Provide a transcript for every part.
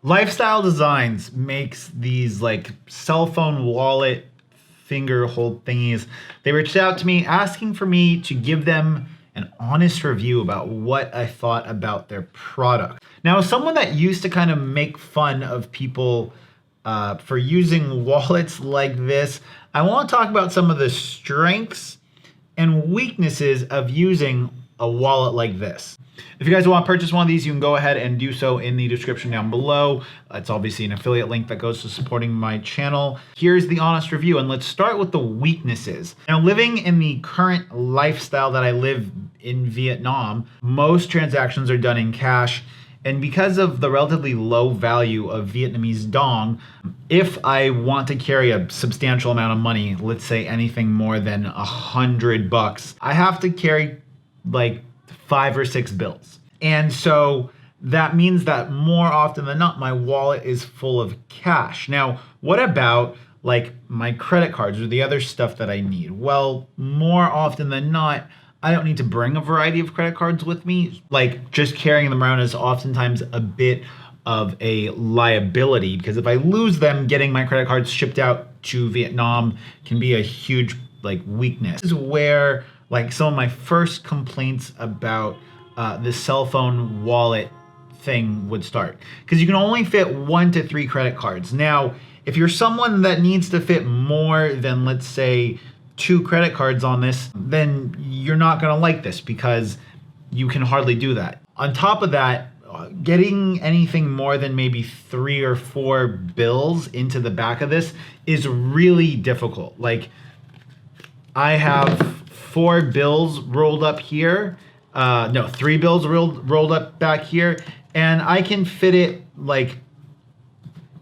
Lifestyle Designs makes these like cell phone wallet finger hold thingies. They reached out to me asking for me to give them an honest review about what I thought about their product. Now, as someone that used to kind of make fun of people for using wallets like this, I want to talk about some of the strengths and weaknesses of using a wallet like this. If you guys want to purchase one of these, you can go ahead and do so in the description down below. It's obviously an affiliate link that goes to supporting my channel. Here's the honest review, and let's start with the weaknesses. Now, living in the current lifestyle that I live in Vietnam, most transactions are done in cash. And because of the relatively low value of Vietnamese dong, if I want to carry a substantial amount of money, let's say anything more than $100, I have to carry like 5 or 6 bills. And so that means that more often than not, my wallet is full of cash. Now, what about like my credit cards or the other stuff that I need? Well, more often than not, I don't need to bring a variety of credit cards with me. Like just carrying them around is oftentimes a bit of a liability, because if I lose them, getting my credit cards shipped out to Vietnam can be a huge like weakness. This is where like some of my first complaints about the cell phone wallet thing would start, because you can only fit 1 to 3 credit cards. Now, if you're someone that needs to fit more than, let's say, 2 credit cards on this, then you're not gonna like this because you can hardly do that. On top of that, getting anything more than maybe 3 or 4 bills into the back of this is really difficult. Like, I have 4 bills rolled up here. No, 3 bills rolled up back here, and I can fit it like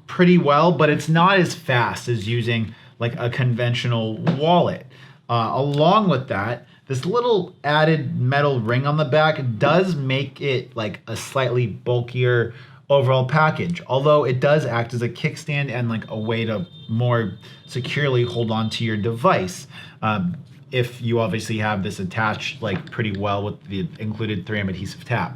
pretty well, but it's not as fast as using like a conventional wallet. Along with that, this little added metal ring on the back does make it like a slightly bulkier overall package, although it does act as a kickstand and like a way to more securely hold on to your device. If you obviously have this attached like pretty well with the included 3M adhesive tab.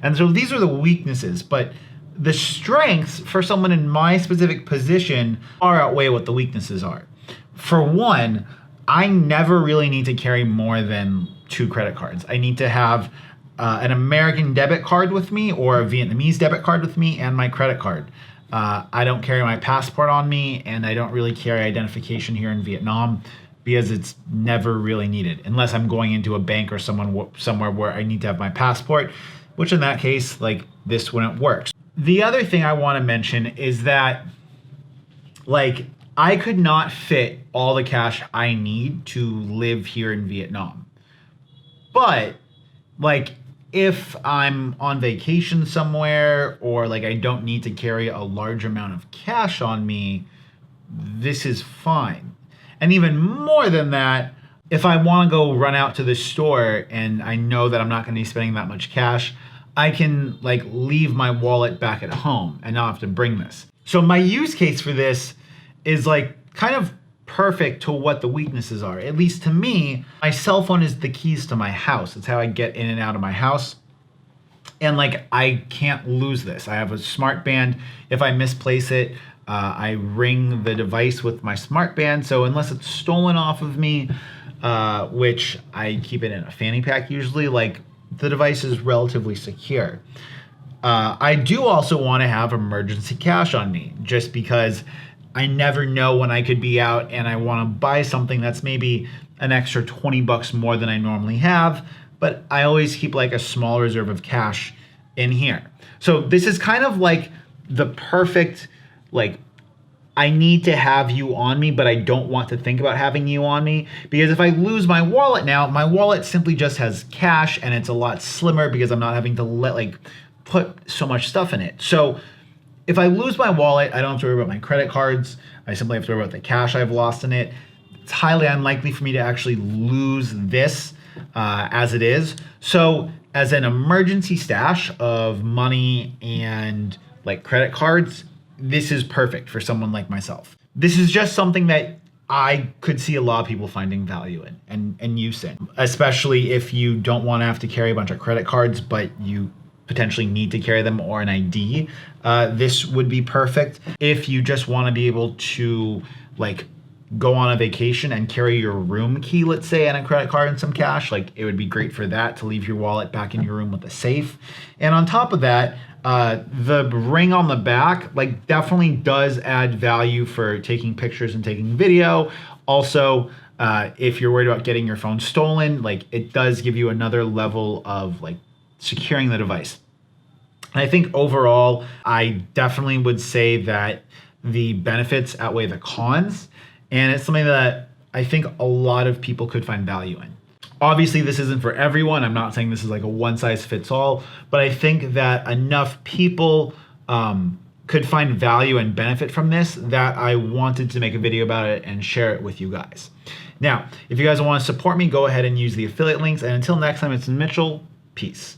And so these are the weaknesses, but the strengths for someone in my specific position far outweigh what the weaknesses are. For one, I never really need to carry more than 2 credit cards. I need to have an American debit card with me or a Vietnamese debit card with me and my credit card. I don't carry my passport on me, and I don't really carry identification here in Vietnam because it's never really needed unless I'm going into a bank or somewhere where I need to have my passport, which in that case, like, this wouldn't work. The other thing I want to mention is that, like, I could not fit all the cash I need to live here in Vietnam. But, like, if I'm on vacation somewhere or, like, I don't need to carry a large amount of cash on me, this is fine. And even more than that, if I want to go run out to the store and I know that I'm not going to be spending that much cash, I can like leave my wallet back at home and not have to bring this. So my use case for this is like kind of perfect to what the weaknesses are. At least to me, my cell phone is the keys to my house. It's how I get in and out of my house. And like, I can't lose this. I have a smart band. If I misplace it, I ring the device with my smart band. So unless it's stolen off of me, which I keep it in a fanny pack usually, like, the device is relatively secure. I do also want to have emergency cash on me, just because I never know when I could be out and I want to buy something that's maybe an extra 20 bucks more than I normally have, but I always keep like a small reserve of cash in here. So this is kind of like the perfect, like, I need to have you on me, but I don't want to think about having you on me, because if I lose my wallet now, my wallet simply just has cash and it's a lot slimmer because I'm not having to put so much stuff in it. So if I lose my wallet, I don't have to worry about my credit cards. I simply have to worry about the cash I've lost in it. It's highly unlikely for me to actually lose this as it is. So as an emergency stash of money and like credit cards, this is perfect for someone like myself. This is just something that I could see a lot of people finding value in and use in, especially if you don't want to have to carry a bunch of credit cards, but you potentially need to carry them or an ID, this would be perfect. If you just want to be able to like go on a vacation and carry your room key, let's say, and a credit card and some cash, like it would be great for that, to leave your wallet back in your room with a safe. And on top of that, the ring on the back like definitely does add value for taking pictures and taking video. Also, if you're worried about getting your phone stolen, like it does give you another level of like securing the device. And I think overall, I definitely would say that the benefits outweigh the cons. And it's something that I think a lot of people could find value in. Obviously, this isn't for everyone. I'm not saying this is like a one size fits all, but I think that enough people could find value and benefit from this that I wanted to make a video about it and share it with you guys. Now, if you guys want to support me, go ahead and use the affiliate links. And until next time, it's Mitchell. Peace.